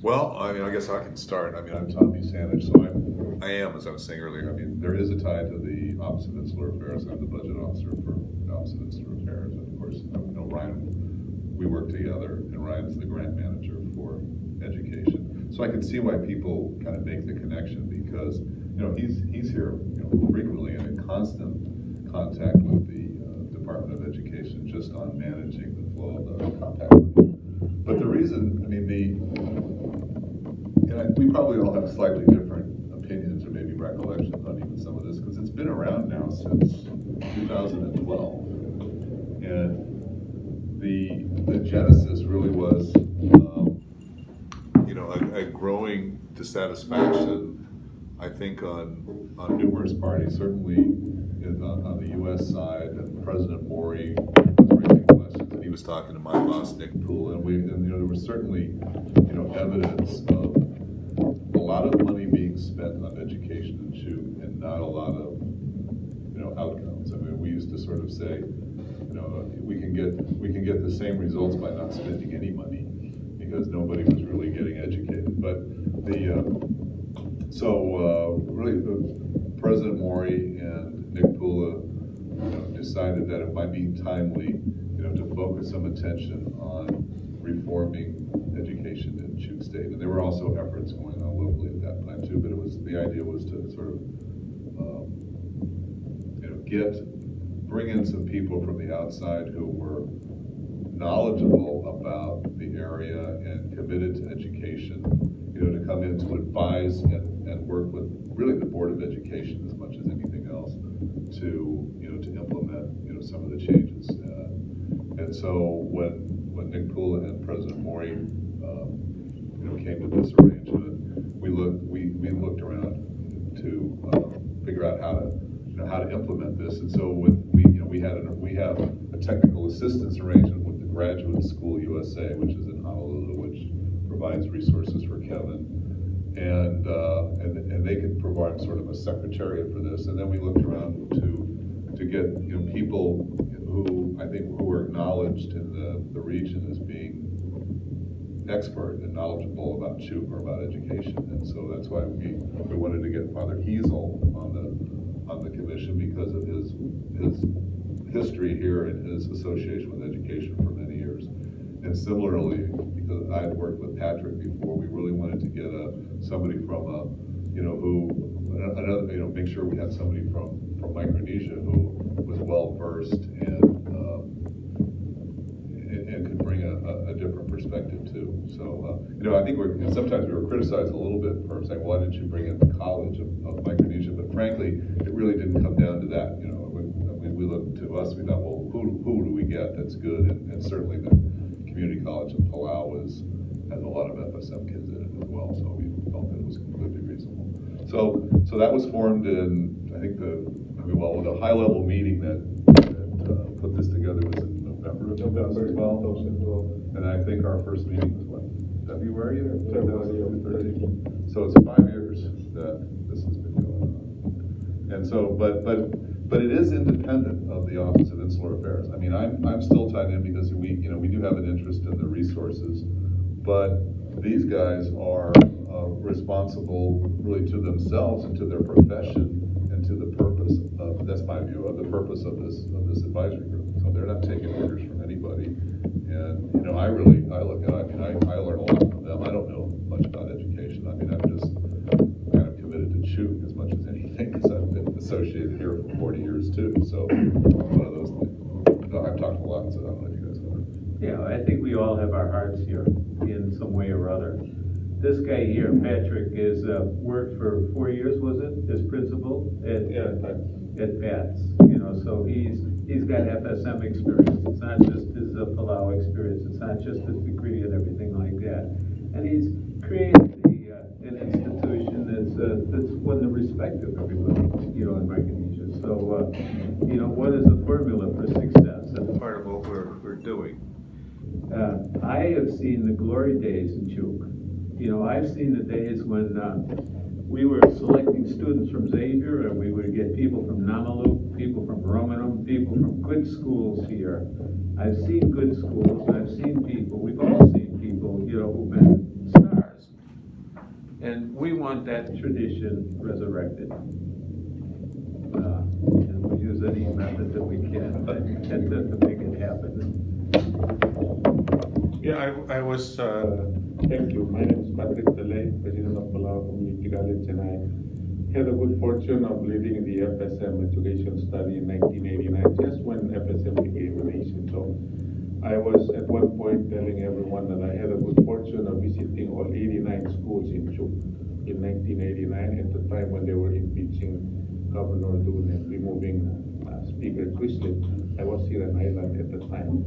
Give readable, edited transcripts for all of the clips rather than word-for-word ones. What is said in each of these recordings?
Well, I mean, I guess I can start. I mean, I'm Tom Bussanich, so I am, as I was saying earlier, I mean, there is a tie to the Office of Insular Affairs. I'm the budget officer for the Office of Insular Affairs. And of course, you know, Ryan, we work together, and Ryan's the grant manager for education. So I can see why people kind of make the connection because, you know, he's here, you know, frequently and in constant contact with the Department of Education just on managing the flow of the compact money. But the reason, I mean, we probably all have slightly different opinions or maybe recollections on even some of this because it's been around now since 2012. And the genesis really was, you know, a growing dissatisfaction, I think, on numerous parties, certainly on the U.S. side, and President Mori was raising questions, and he was talking to my boss, Nick Poole, and you know, there was certainly, you know, evidence of a lot of money being spent on education in Chuuk and not a lot of, you know, outcomes. I mean, we used to sort of say, you know, we can get the same results by not spending any money because nobody was really getting educated. But really, President Mori and Nick Poole, you know, decided that it might be timely, you know, to focus some attention on reforming education in Chuuk State. And there were also efforts going on locally at that time too, but the idea was to sort of, you know, bring in some people from the outside who were knowledgeable about the area and committed to education, you know, to come in to advise and work with really the Board of Education as much as anything else to, you know, to implement, you know, some of the changes. And so when Nick Poole and President Mori, you know, came to this arrangement, we looked around to figure out how to implement this. And so we have a technical assistance arrangement with the Graduate School USA, which is in Honolulu, which provides resources for Kevin, and they could provide sort of a secretariat for this. And then we looked around to get, you know, people who I think who were acknowledged in the region as being expert and knowledgeable about Chuuk or about education. And so that's why we wanted to get Father Hezel on the commission because of his history here and his association with education for many years. And similarly, because I had worked with Patrick before, we really wanted to get somebody from make sure we had somebody from Micronesia who was well versed and could bring a different perspective too. So you know, I think sometimes we were criticized a little bit for saying, why didn't you bring in the College of Micronesia? But frankly, it really didn't come down to that. You know, when we looked to us, we thought, well, who do we get that's good? And certainly the Community College of Palau has a lot of FSM kids in it as well. So we felt that it was completely reasonable. So that was formed in, I think the high-level meeting that put this together was in November of 2012. And I think our first meeting was what, February of 2013. So it's 5 years that this has been going on. And so, but it is independent of the Office of Insular Affairs. I mean, I'm still tied in because we do have an interest in the resources, but these guys are responsible really to themselves and to their profession and to the purpose of, that's my view, of the purpose of this advisory group. So they're not taking orders from anybody. And, you know, I learn a lot from them. I don't know much about education. I mean, I'm just kind of committed to Chuuk as much as anything because I've been associated here for 40 years too. So one of those things. I've talked a lot, so I don't know if you guys want to. Yeah, I think we all have our hearts here in some way or other. This guy here, Patrick, is worked for 4 years, was it, as principal at Pat's. You know, so he's got FSM experience. It's not just his Palau experience. It's not just his degree and everything like that. And he's created an institution that's won the respect of everybody, you know, in Micronesia. So, you know, what is the formula for success? That's part of what we're doing. I have seen the glory days in Chuuk. You know, I've seen the days when we were selecting students from Xavier, and we would get people from Namalu, people from Romanum, people from good schools here. I've seen good schools, and I've seen people, we've all seen people, you know, who've been stars. want that tradition resurrected. And we'll use any method that we can to make it happen. Yeah, I was, thank you. My name is Tellei, President of Palau Community College, and I had the good fortune of leading the FSM education study in 1989, just when FSM became a nation. So I was at one point telling everyone that I had a good fortune of visiting all 89 schools in Chuuk in 1989, at the time when they were impeaching Governor Dune and removing Speaker Chrisley. I was here in Ireland at the time,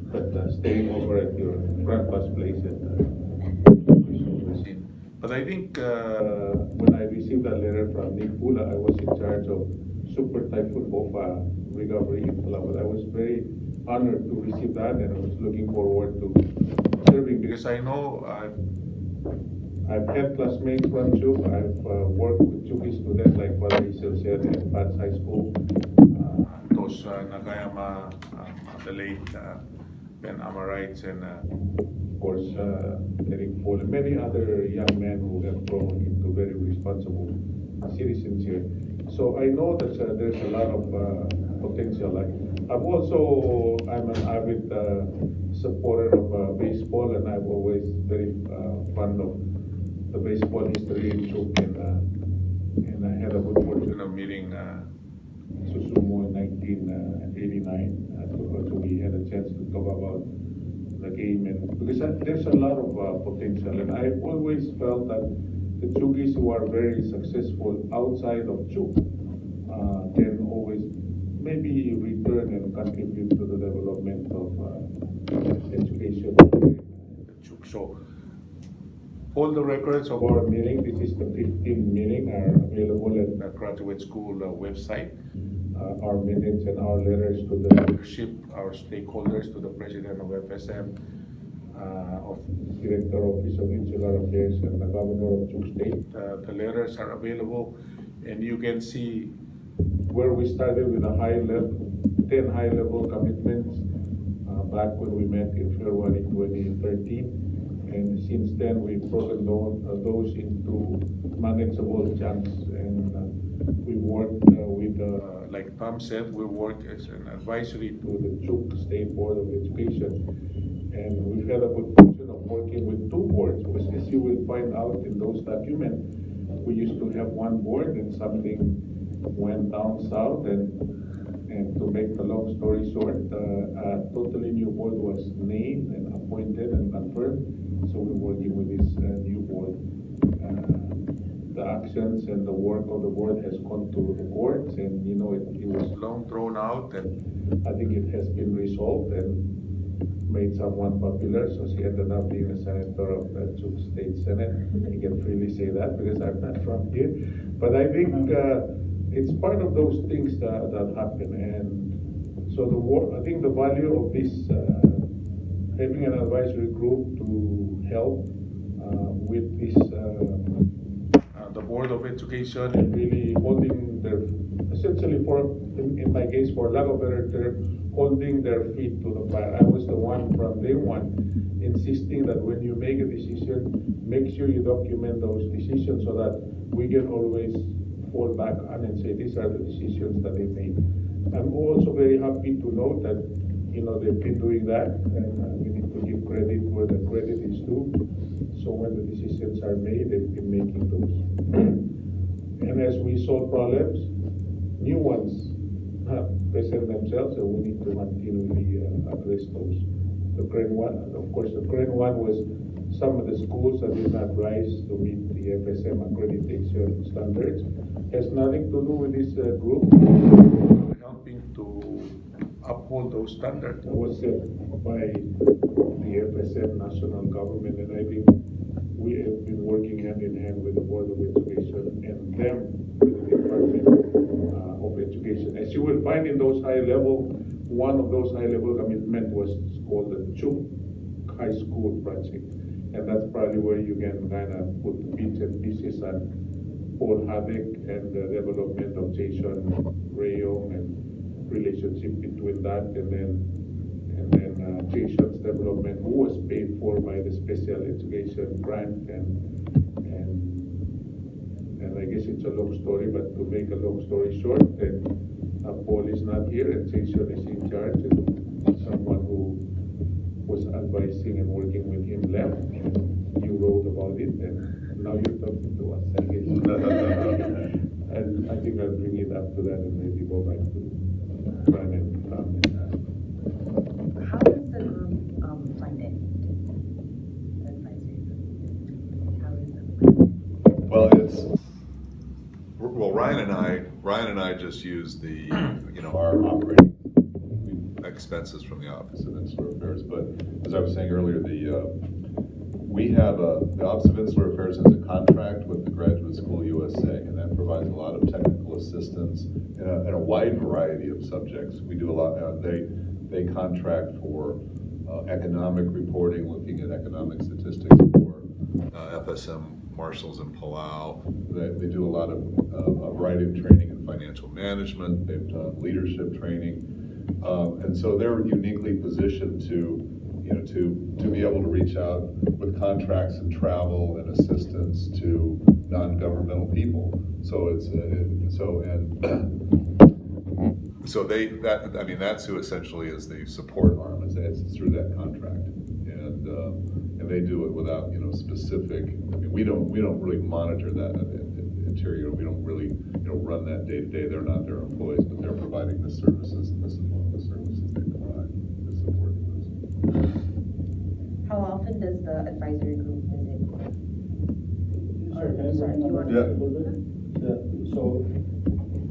but staying over at your grandpa's place at But I think when I received that letter from Nick Pula, I was in charge of Super Typhoon Bofa recovery in Palau. I was very honored to receive that, and I was looking forward to serving, because I know I've had classmates from Chuuk. I've worked with Chuuki students like Father Hezel said at Pat's High School. Those Nakayama, the late Ben Amarites, and of course Eric Paul, and many other young men who have grown into very responsible citizens here. So I know that there's a lot of potential. I'm an avid supporter of baseball, and I'm always very fond of the baseball history in Chuuk, and I had a good fortune of meeting Susumu in 1989. So we had a chance to talk about the game, and because there's a lot of potential, and I've always felt that the Chuukis who are very successful outside of Chuuk can always maybe return and contribute to the development of education in Chuuk. So all the records of our meeting, this is the 15th meeting, are available at the graduate school website. Our minutes and our letters to the leadership, our stakeholders, to the president of FSM, of Director Office of Insular Affairs, and the Governor of Chuuk State. The letters are available, and you can see where we started with 10 high-level commitments back when we met in February 2013. And since then, we've broken those into manageable chunks, and we worked with, like Tom said, we worked as an advisory to the Chuuk State Board of Education, and we've had a good fortune of working with two boards, because as you will find out in those documents, we used to have one board, and something went down south, and to make the long story short, a totally new board was named and appointed and confirmed. So we're working with this new board. The actions and the work of the board has gone to the courts, and it was long drawn out, and I think it has been resolved and made someone popular. So she ended up being a senator of the Chuuk State Senate. I can freely say that because I'm not from here, but I think it's part of those things that happen. And so I think the value of this having an advisory group to help with this the Board of Education, and really holding their, essentially in my case, for lack of a better term, holding their feet to the fire. I was the one from day one insisting that when you make a decision, make sure you document those decisions so that we can always fall back on and say these are the decisions that they made. I'm also very happy to note that they've been doing that, and we need to give credit where the credit is due. So when the decisions are made, they've been making those. And as we solve problems, new ones present themselves, and we need to continually address those. The current one, of course, the current one was some of the schools that did not rise to meet the FSM accreditation standards. Has nothing to do with this group helping to uphold those standards. It was set by the FSM national government, and I think we have been working hand in hand with the Board of Education and them with the Department of Education. As you will find in those one of those high-level commitments was called the Chuuk High School Project, and that's probably where you can kind of put bits and pieces on Paul Havoc and the development of Jason Rayong and relationship between that, and then Jason's development, who was paid for by the special education grant, and And I guess it's a long story, but to make a long story short, then Paul is not here and Jason is in charge. And someone who was advising and working with him left. And you wrote about it, and now you're talking to us, I guess. And I think I'll bring it up to that and maybe go back to Fran and Tom. How is the group funded? The advisory group? How is it funded? Well, Ryan and I just use the, our operating expenses from the Office of Insular Affairs. But as I was saying earlier, the Office of Insular Affairs has a contract with the Graduate School USA, and that provides a lot of technical assistance in a wide variety of subjects. We do a lot. They contract for economic reporting, looking at economic statistics for FSM marshals in Palau. They do a lot of a variety of training in financial management. They've done leadership training, and so they're uniquely positioned to be able to reach out with contracts and travel and assistance to non-governmental people. That's who essentially is the support arm. It's through that contract, and they do it without specific. I mean, we don't really monitor that interior. We don't really run that day to day. They're not their employees, but they're providing the services, and this is one of the services they provide to support this. How often does the advisory group visit? Sorry, can I Sorry, bring do you up want Yeah. a little bit? So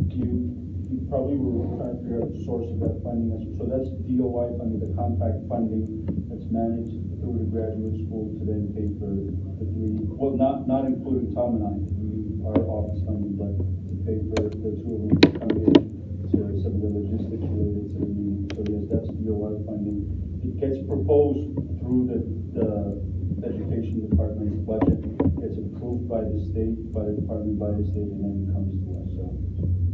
you probably were trying to figure out the source of that funding. So that's DOE funding, the compact funding that's managed through the graduate school to then pay for the three, well, not including Tom and I, our office funding, but to pay for the two of them to come in to some of the logistics related to the meeting. So yes, that's DOE funding. It gets proposed through the education department's budget, gets approved by the state, by the department, by the state, and then comes to us. So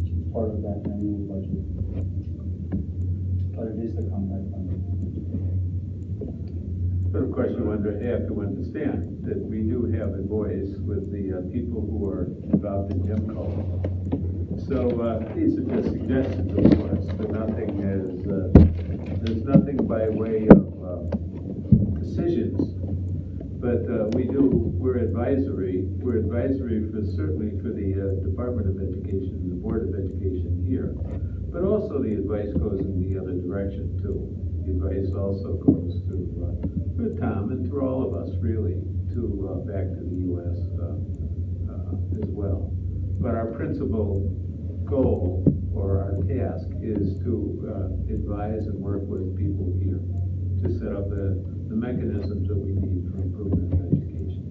it's part of that annual budget. But it is the compact funding. But of course, you have to understand that we do have a voice with the people who are involved in GEMCO. So these are just suggestions, of course, but nothing there's nothing by way of decisions. But we're advisory certainly for the Department of Education, the Board of Education here. But also the advice goes in the other direction too. The advice also goes to Tom and to all of us really, to back to the U.S. As well. But our principal goal or our task is to advise and work with people here to set up the mechanisms that we need for improvement of education.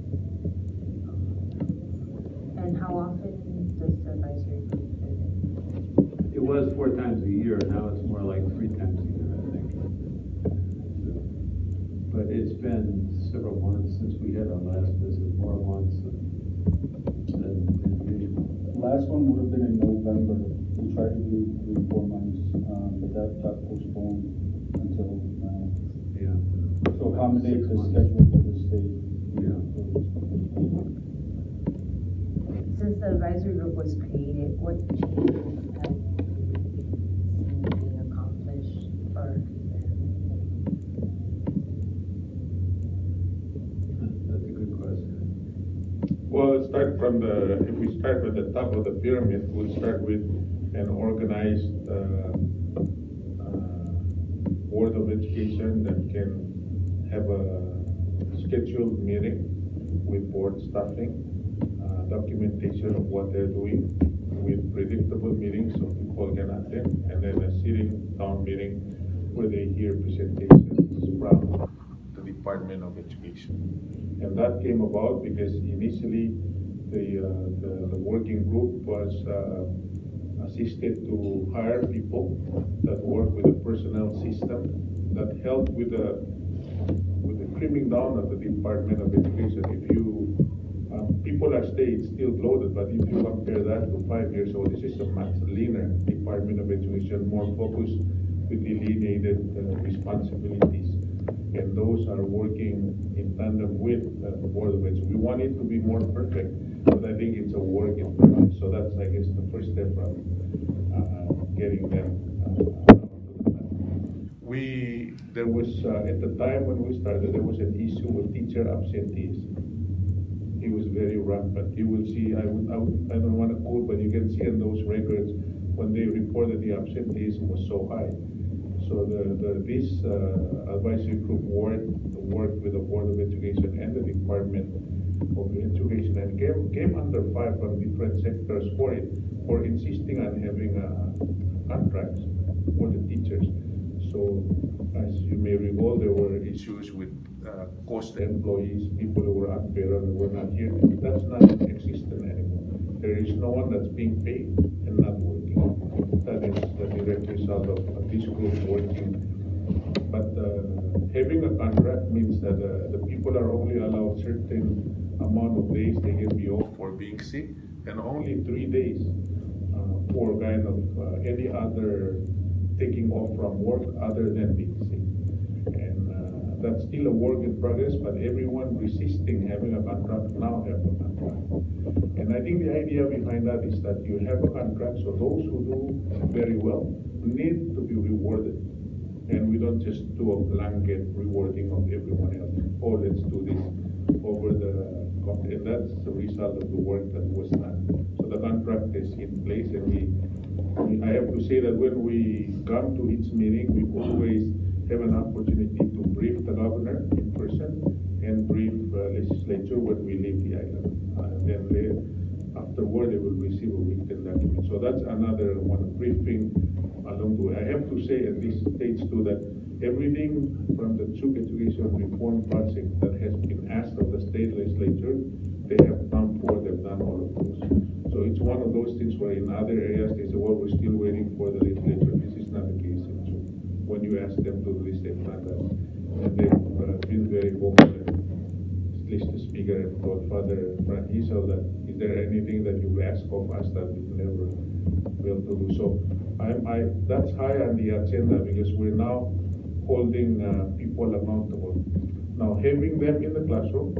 And how often does the advisory group visit? It was 4 times a year, now it's more like 3 times a year, I think. But it's been several months since we had our last visit, more months than usual. Last one would have been in November. We tried to do 3-4 months, but that got postponed until now. Yeah. To accommodate the schedule for the state. Yeah. Since the advisory group was created, what changes have seen being accomplished or? That's a good question. Well, if we start with the top of the pyramid, we'll start with an organized Board of Education that can have a scheduled meeting with board staffing, documentation of what they're doing with predictable meetings so people can attend, and then a sitting town meeting where they hear presentations from the Department of Education. And that came about because initially the working group was assisted to hire people that work with the personnel system that help with the trimming down of the Department of Education. If you people are still loaded, but if you compare that to 5 years ago, this is a much leaner Department of Education, more focused with delineated responsibilities, and those are working in tandem with the Board of Ed. So we want it to be more perfect, but I think it's a work in progress. So that's, I guess, the first step from getting them there was, at the time when we started, there was an issue with teacher absenteeism. It was very rampant. You will see, I don't want to quote, but you can see in those records when they reported the absenteeism was so high. So this advisory group worked with the Board of Education and the Department of Education and came under fire from different sectors for insisting on having contracts for the teachers. So as you may recall, there were issues with cost employees, people who were unpaid or were not here. That's not existent anymore. There is no one that's being paid and not working. That is the direct result of this group working. But having a contract means that the people are only allowed certain amount of days they can be off for being sick, and only 3 days for kind of any other taking off from work other than being sick. And that's still a work in progress, but everyone resisting having a contract now have a contract. And I think the idea behind that is that you have a contract, so those who do very well need to be rewarded. And we don't just do a blanket rewarding of everyone else. Oh, let's do this over and that's the result of the work that was done. So the contract is in place, and I have to say that when we come to each meeting, we always have an opportunity to brief the governor in person and brief legislature when we leave the island. Afterward, they will receive a written document. So that's another one briefing along the way. I have to say at this stage too that everything from the Chuuk Education Reform Project that has been asked of the state legislature, they have come forward, they've done all of those. So it's one of those things where in other areas they say, well, we're still waiting for the legislature. This is not the case in Chuuk. When you ask them to do this, they've done that. And they've been very vocal. At least the speaker and told Father Fran Hezel that, is there anything that you ask of us that we've never been able to do? So that's high on the agenda because we're now holding people accountable. Now having them in the classroom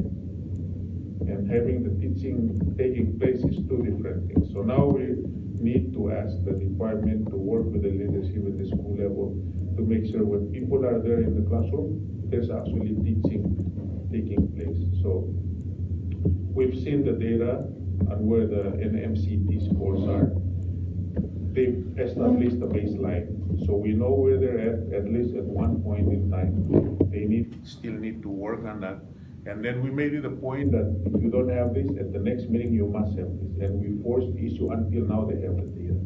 and having the teaching taking place is two different things. So now we need to ask the department to work with the leadership at the school level to make sure when people are there in the classroom, there's actually teaching taking place. So we've seen the data on where the NMCT scores are. They've established a baseline. So we know where they're at least at one point in time. They still need to work on that. And then we made it a point that if you don't have this, at the next meeting you must have this. And we forced the issue until now they have the data.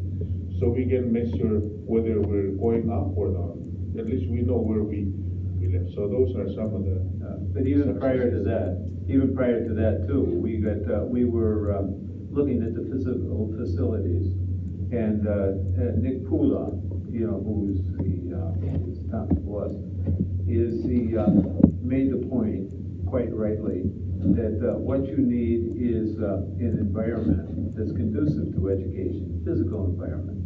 So we can measure whether we're going up or down. At least we know where we live. So those are some of the but even prior to that too, we were looking at the physical facilities, and Nick Pula, who's the Tom's boss, made the point quite rightly that what you need is an environment that's conducive to education, physical environment.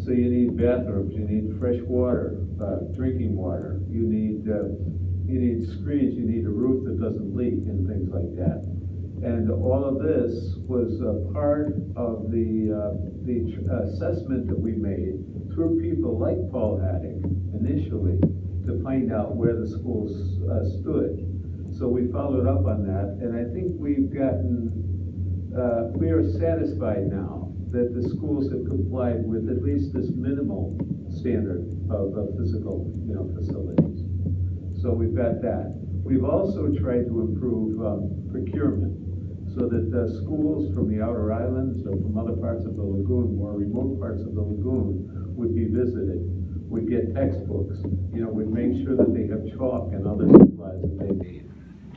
So you need bathrooms, you need fresh water, drinking water, you need screens, you need a roof that doesn't leak and things like that. And all of this was part of the assessment that we made through people like Paul Haddock initially to find out where the schools stood. So we followed up on that, and I think we are satisfied now that the schools have complied with at least this minimal standard of physical facilities. So we've got that. We've also tried to improve procurement so that schools from the outer islands or from other parts of the lagoon, more remote parts of the lagoon, would be visited, would get textbooks, would make sure that they have chalk and other supplies that they need.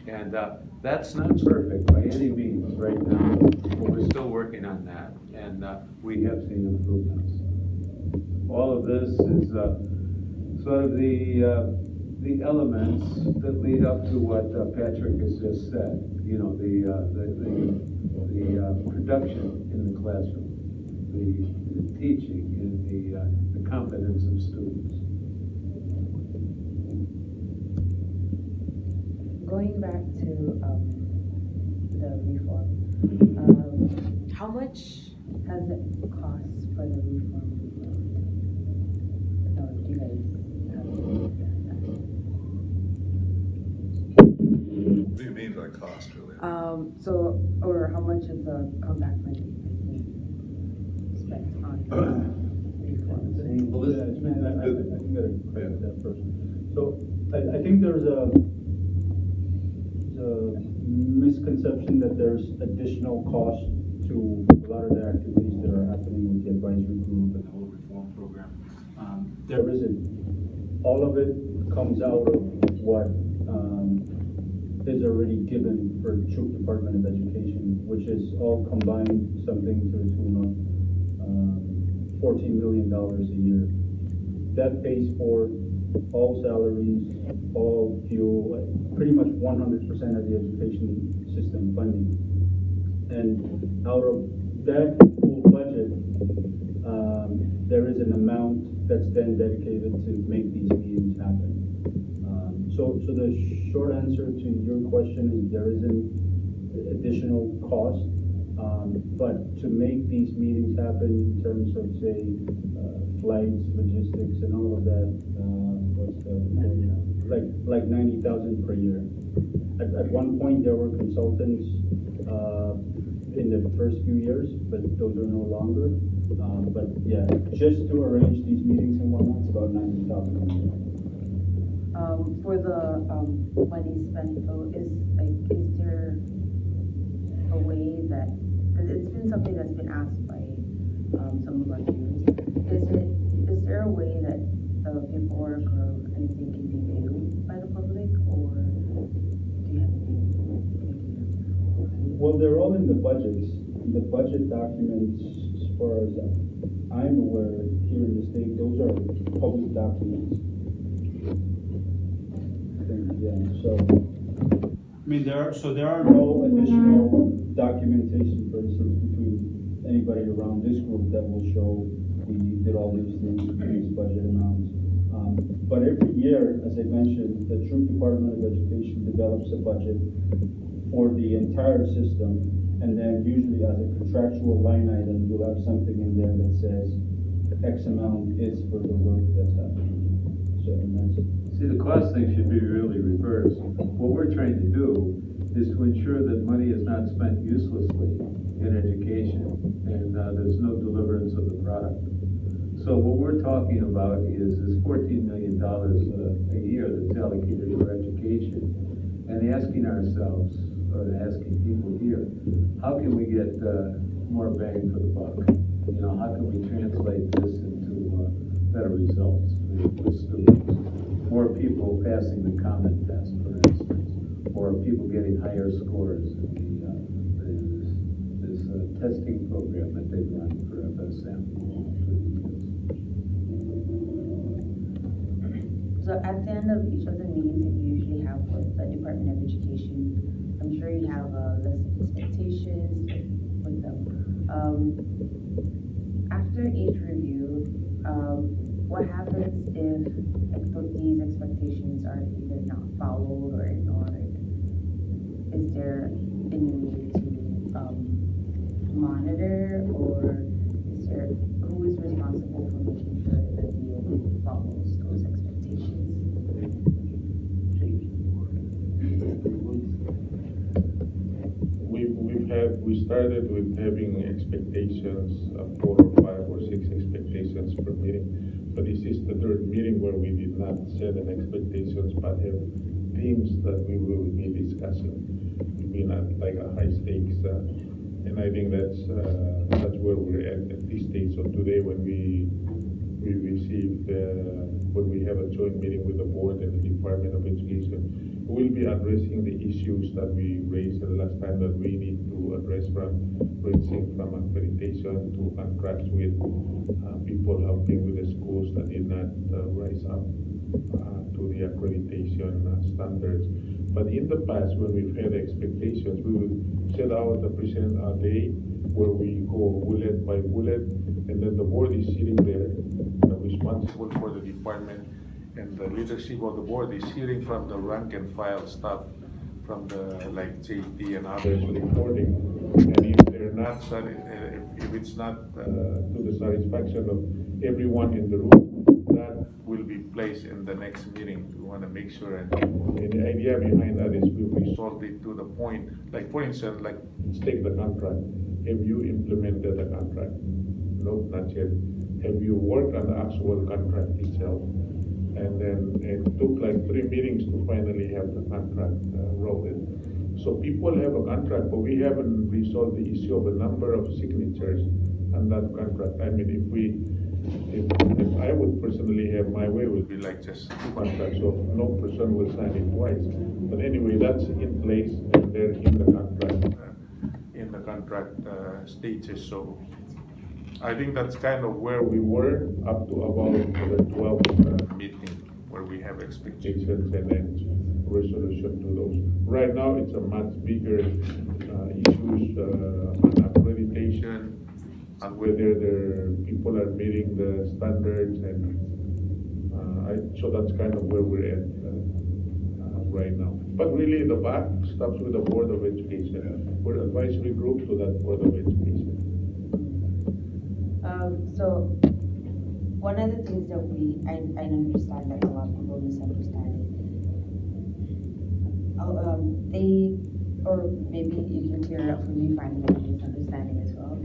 And that's not perfect by any means right now, but we're still working on that, and we have seen improvements. All of this is sort of the elements that lead up to what Patrick has just said. The production in the classroom, the teaching, and the competence of students. going back to, the reform, how much has it cost for the reform? No, do you guys have What do you mean by cost, really? so, or how much is the comeback money spent on reform? Well, this- Yeah, I can get a credit Yeah. that first. So I think there's a misconception that there's additional cost to a lot of the activities that are happening with the advisory group and the whole reform program. There isn't. All of it comes out of what is already given for Chuuk Department of Education, which is all combined something to the tune of $14 million a year. That pays for all salaries, all fuel, pretty much 100% of the education system funding. And out of that whole budget, there is an amount that's then dedicated to make these meetings happen. So the short answer to your question is there isn't additional cost. But to make these meetings happen in terms of, say, flights, logistics, and all of that, like 90,000 per year. At one point, there were consultants in the first few years, but those are no longer. But yeah, just to arrange these meetings and whatnot, it's about 90,000 a year. For the, money spent though, is there a way that, because it's been something that's been asked by, some of our viewers, is there a way that the paperwork or anything can be viewed by the public, or do you have anything? Well, they're all in the budgets. The budget documents, as far as I'm aware, here in the state, those are public documents. Yeah, so, I mean, there are no additional documentation, for instance, between anybody around this group that will show we did all these things, these budget amounts. But every year, as I mentioned, the Chuuk Department of Education develops a budget for the entire system, and then usually as a contractual line item, you'll have something in there that says X amount is for the work that's happening. So, and that's, See, the cost thing should be really reversed. What we're trying to do is to ensure that money is not spent uselessly in education, and there's no deliverance of the product. So what we're talking about is $14 million a year that's allocated for education, and asking ourselves, or asking people here, how can we get more bang for the buck? You know, how can we translate this into better results with students? More people passing the common test, for instance, or people getting higher scores in this testing program that they've run for FSM. So at the end of each of the meetings that you usually have with the Department of Education, I'm sure you have a list of expectations with them. After each review, what happens if these expectations are either not followed or ignored? Is there any way to monitor, or is there, who is responsible for making sure that the DOE follows those expectations? We started with having expectations of 4 or 5 or 6 expectations per meeting, but this is the 3rd meeting where we did not set an expectations but have themes that we will be discussing. We've been at like a high stakes, and I think that's where we're at this stage. So today, when we received when we have a joint meeting with the board and the Department of Education, we'll be addressing the issues that we raised the last time that we need to address, from ranging from accreditation to contracts with people helping with the schools that did not rise up to the accreditation standards. But in the past, when we've had expectations, we would set out the present day where we go bullet by bullet, and then the board is sitting there, responsible for the department, and the leadership of the board is hearing from the rank and file staff from the, like safety and others reporting. And if they're not, if it's not to the satisfaction of everyone in the room, that will be placed in the next meeting. We want to make sure, and the idea behind that is we resolve it to the point, like for instance, like let's take the contract. Have you implemented the contract? No, not yet. Have you worked on the actual contract itself? And then it took like 3 meetings to finally have the contract rolled in. So people have a contract, but we haven't resolved the issue of a number of signatures on that contract. I mean, if I would personally have my way, it would be like just 2 contracts, so no person will sign it twice. But anyway, that's in place and they're in the contract stages. So I think that's kind of where we were up to about the 12th meeting, where we have expectations and then resolution to those. Right now, it's a much bigger issues on accreditation and whether the people are meeting the standards, and so that's kind of where we're at right now. But really, the back stops with the Board of Education. We're advisory group to that Board of Education. So one of the things that I understand that a lot of people misunderstand is, or maybe you can clear it up for me, finding a misunderstanding as well.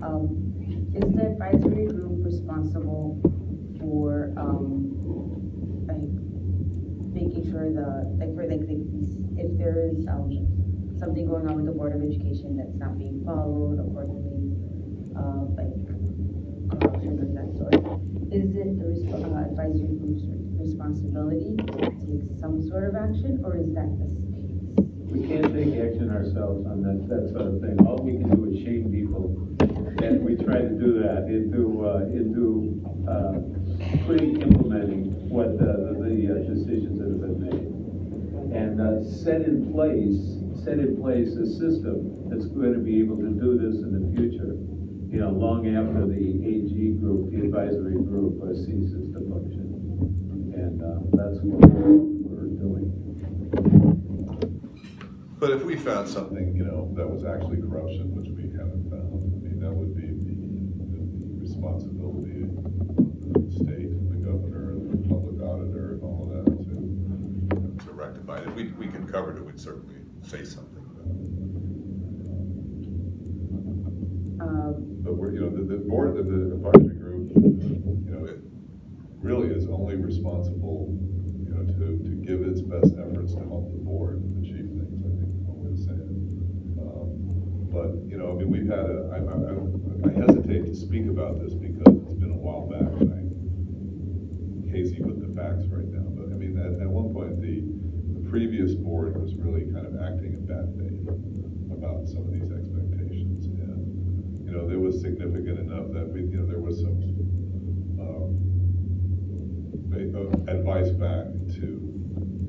Is the advisory group responsible for like making sure if there is something going on with the Board of Education that's not being followed accordingly, like corruption of that sort, is it the advisory group's responsibility to take some sort of action, or is that the state's? We can't take action ourselves on that sort of thing. All we can do is shame people, and we try to do that into implementing what the decisions that have been made, and set in place a system that's going to be able to do this in the future. You know, long after the AG group, the advisory group, ceases to function, and that's what we're doing. But if we found something, that was actually corruption, which we haven't found, I mean, that would be the responsibility of the state, the governor, and the public auditor, and all of that to rectify it. If we can cover it, we'd certainly say something about it. But we're, the board, the advisory group, it really is only responsible, to give its best efforts to help the board achieve things. I think is one way to say it. But I mean, we've had I hesitate to speak about this because it's been a while back, and I'm hazy with the facts right now. But I mean, at one point, the previous board was really kind of acting in bad faith about some of these expectations, and there was significant enough that there was some advice back to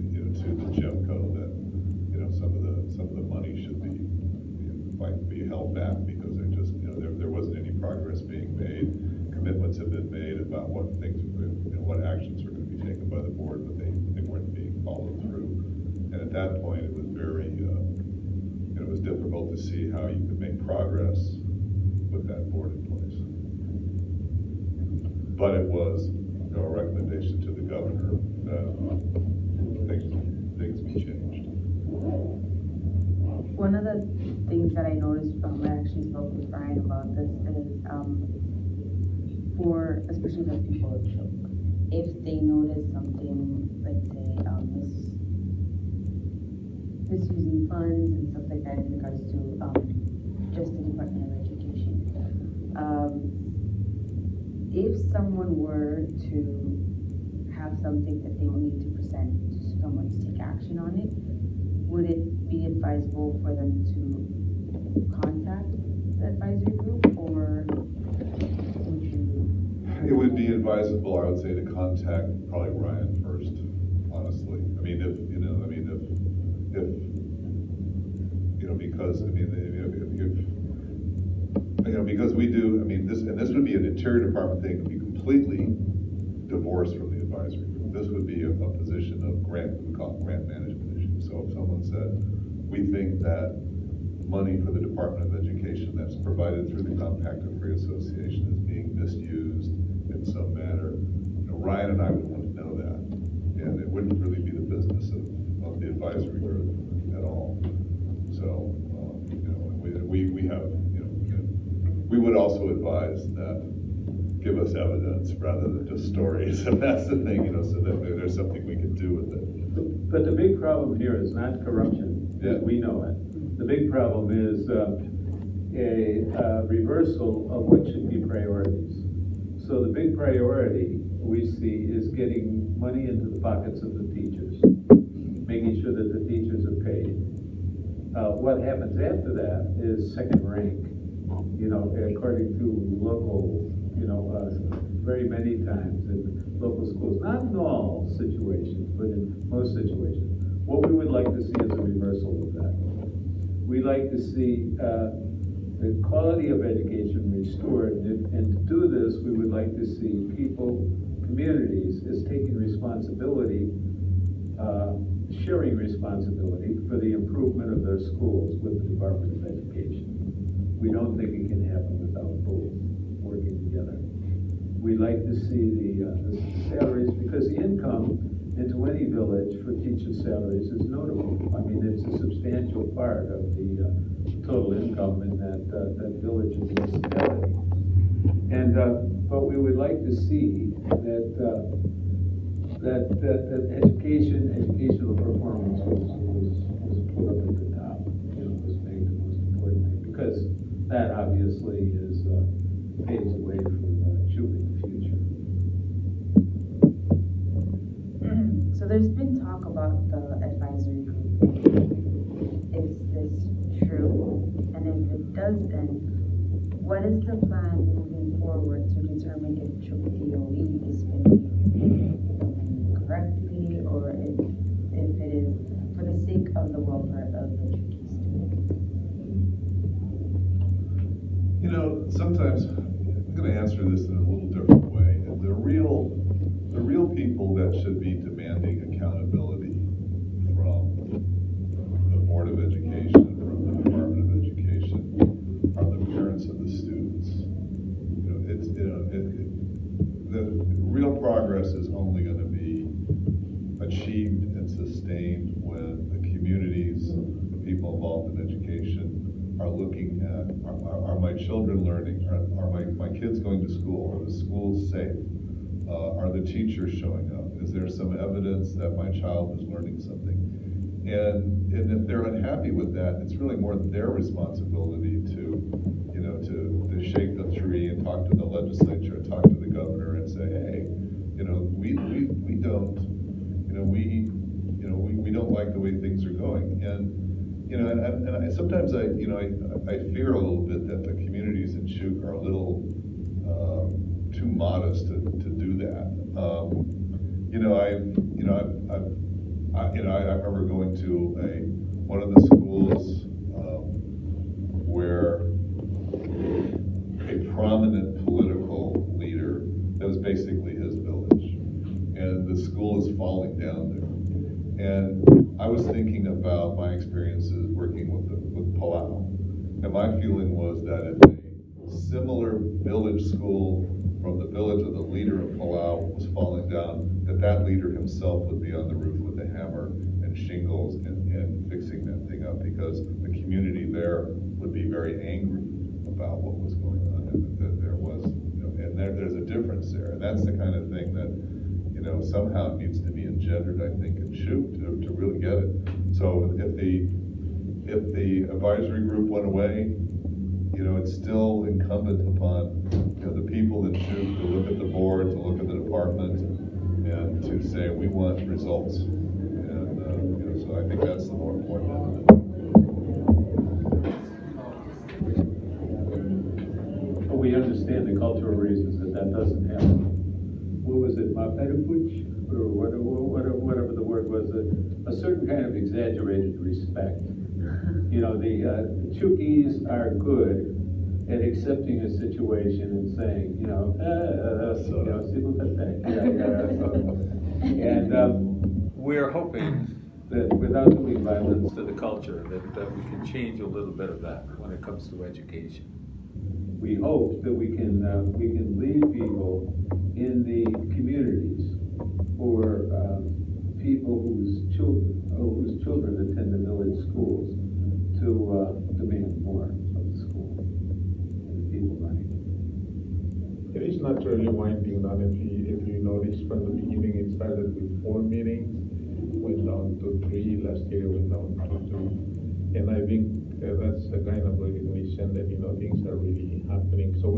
the GEMCO that some of the money should be held back because there wasn't any progress being made. Commitments have been made about what actions were going to be taken by the board, but they weren't being followed through. And at that point, it was very it was difficult to see how you could make progress with that board in place. But it was a recommendation to the governor that things be changed. One of the things that I noticed, I actually spoke with Brian about this, is especially for people at Chuuk, if they notice something, like say, misusing funds and stuff like that in regards to just the Department of Education. If someone were to have something that they will need to present to someone to take action on it, would it be advisable for them to contact the advisory group, or would you? It would be advisable, I would say, to contact probably Ryan first, honestly. I mean, if because because we do, this would be an Interior Department thing, it would be completely divorced from the advisory group. This would be a position of we call it grant management issue. So if someone said, we think that money for the Department of Education that's provided through the Compact of Free Association is being misused in some manner. You know, Ryan and I would want to know that, and it wouldn't really be the business of the advisory group at all. So, you know, we have, you know, we would also advise that give us evidence rather than just stories, and that's the thing, you know, so that there's something we can do with it. But the big problem here is not corruption, as we know it. The big problem is a reversal of what should be priorities. So the big priority we see is getting money into the pockets of the teachers, making sure that the teachers are paid. What happens after that is second rank, you know, according to local, you know, very many times in local schools, not in all situations, but in most situations. What we would like to see is a reversal of that. We like to see the quality of education restored, and to do this, we would like to see people, communities, is taking responsibility, sharing responsibility for the improvement of their schools with the Department of Education. We don't think it can happen without both working together. We like to see the salaries, because the income into any village for teacher salaries is notable. I mean, it's a substantial part of the total income in that village and municipality. And but we would like to see that educational performance was put up at the top. You know, was made the most important thing, because that obviously is paves the way for Chuuk in the future. So there's been talk about the advisory group. Is this true? And if it does, then what is the plan moving forward to determine if Chuuk DOE is spending correctly, or if it is for the sake of the welfare of the Chuuk students? You know, sometimes I'm going to answer this in a little different way. The real people that should be demanding accountability from the Board of Education, from the Department of Education, are the parents of the students. You know, the real progress is only going to be achieved and sustained when the communities, the people involved in education, are looking at, are my children learning? Are my kids going to school? Are the schools safe? Are the teachers showing up? Is there some evidence that my child is learning something? And if they're unhappy with that, it's really more their responsibility to, you know, to shake the tree and talk to the legislature, and talk to the governor, and say, hey, you know, we don't, you know, we don't like the way things are going. And you know, and I sometimes I fear a little bit that the communities in Chuuk are a little too modest to do that. I remember going to one of the schools where a prominent political leader, that was basically his village, and the school is falling down there. And I was thinking about my experiences working with Palau, and my feeling was that if a similar village school from the village of the leader of Palau was falling down, that leader himself would be on the roof with a hammer and shingles and fixing that thing up, because the community there would be very angry about what was going on, and that there was, you know, and there's a difference there, and that's the kind of thing that, you know, somehow needs to be engendered, I think, in Chuuk to really get it. So if the advisory group went away, you know, it's still incumbent upon, you know, the people in Chuuk to look at the board, to look at the department, and to say we want results. And you know, so I think that's the more important element. But we understand the cultural reasons that doesn't happen. What was it, Maperupuch, or whatever the word was, a certain kind of exaggerated respect. You know, the Chuukese are good at accepting a situation and saying, you know, and We're hoping that without doing violence to the culture, that we can change a little bit of that when it comes to education. We hope that we can lead people in the communities or people whose children attend the village schools to demand more of the school and the people running it. It is naturally winding down. If you notice from the beginning, it started with 4 meetings, went down to 3, last year went down to 2. And I think that's the kind of recognition that, things are really happening. So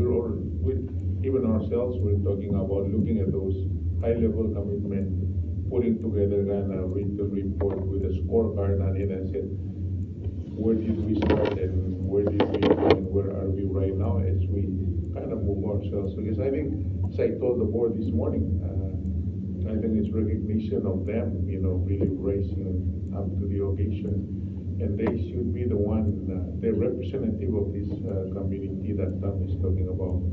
even ourselves, we're talking about looking at those high-level commitment, putting together kind of written report with a scorecard on it and said, where did we start and where did we go and where are we right now as we kind of move ourselves? Because I think, as I told the board this morning, I think it's recognition of them, really rising up to the occasion. And they should be the one, the representative of this community that Tom is talking about.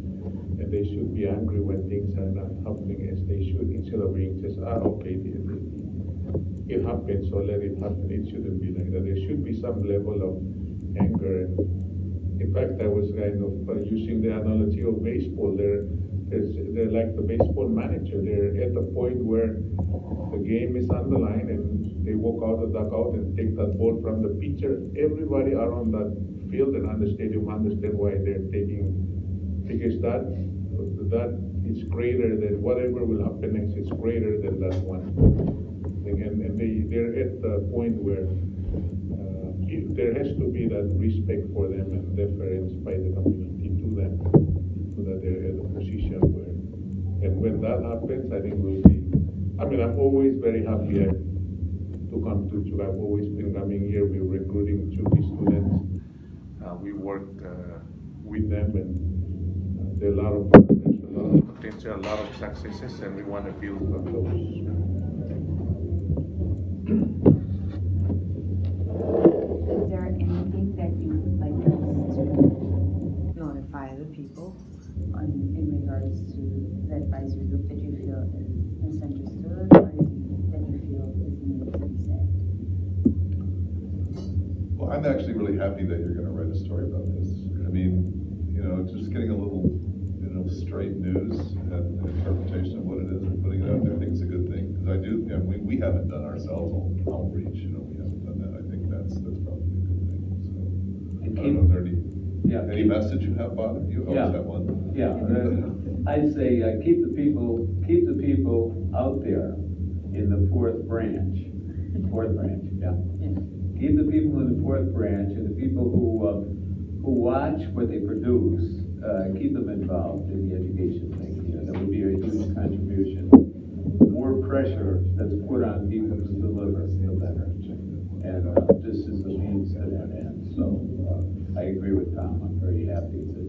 And they should be angry when things are not happening as they should, instead of being just, okay, it happened, so let it happen. It shouldn't be like that. There should be some level of anger. And in fact, I was kind of using the analogy of baseball. They're like the baseball manager. They're at the point where the game is on the line and they walk out the dugout and take that ball from the pitcher. Everybody around that field and on the stadium understand why they're taking, because that is greater than whatever will happen next. It's greater than that one. And they're at the point where there has to be that respect for them and deference by the community to them, so that they're at a position where, and when that happens, I think we'll be, I'm always very happy to come to Chuuk. I've always been coming here. We're recruiting Chuuk students. We work with them, and there's a lot of potential, a lot of successes, and we want to build on those. Is there anything that you would like us to notify the people in regards to the advisory group that you feel is misunderstood, or that you feel is needed to be said? Well, I'm actually really happy that you're gonna write a story about this. Just getting a little, straight news and interpretation of what it is and putting it out there, I think is a good thing. Because we haven't done ourselves outreach, we haven't done that. I think that's probably a good thing, so. I don't know, is there any message you have, Bob? You always have one. Yeah, I'd say keep the people out there in the fourth branch, yeah. Keep the people in the fourth branch and the people who watch what they produce, keep them involved in the education thing. That would be a huge contribution. The more pressure that's put on people to deliver, the better. And this is the means to that end. So I agree with Tom. I'm very happy that